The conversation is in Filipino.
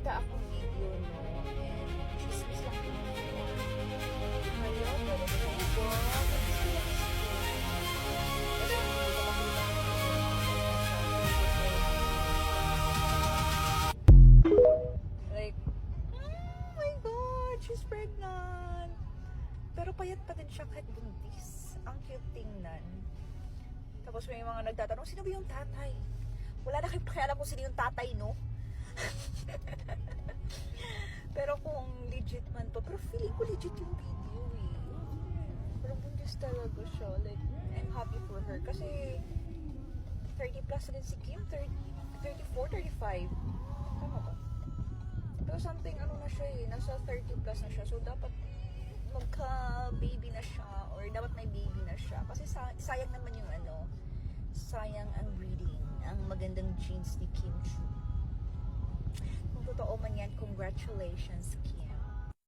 nakita akong video no, and chismis lang yun. Kaya, pero po, like, oh my God, she's pregnant. Pero payat pa din siya kahit buntis. Ang cute tingnan. Tapos may mga nagtatanong, sino ba yung tatay? Wala na kayong pakialam kung sino yung tatay, no? Pero kung legit man to, pero feeling ko legit yung video eh. Pero buntis talaga siya. Like, I'm happy for her. Kasi 30 plus na din si Kim. 34, 35. Tama ba? Pero something, ano na siya eh. Nasa 30 plus na siya. So, dapat magka-baby na siya. Or dapat may baby na siya. Kasi sayang naman yung ano. Sayang ang breeding. Ang magandang genes ni Kim Chu. Kung totoo man yan, congratulations, Kim.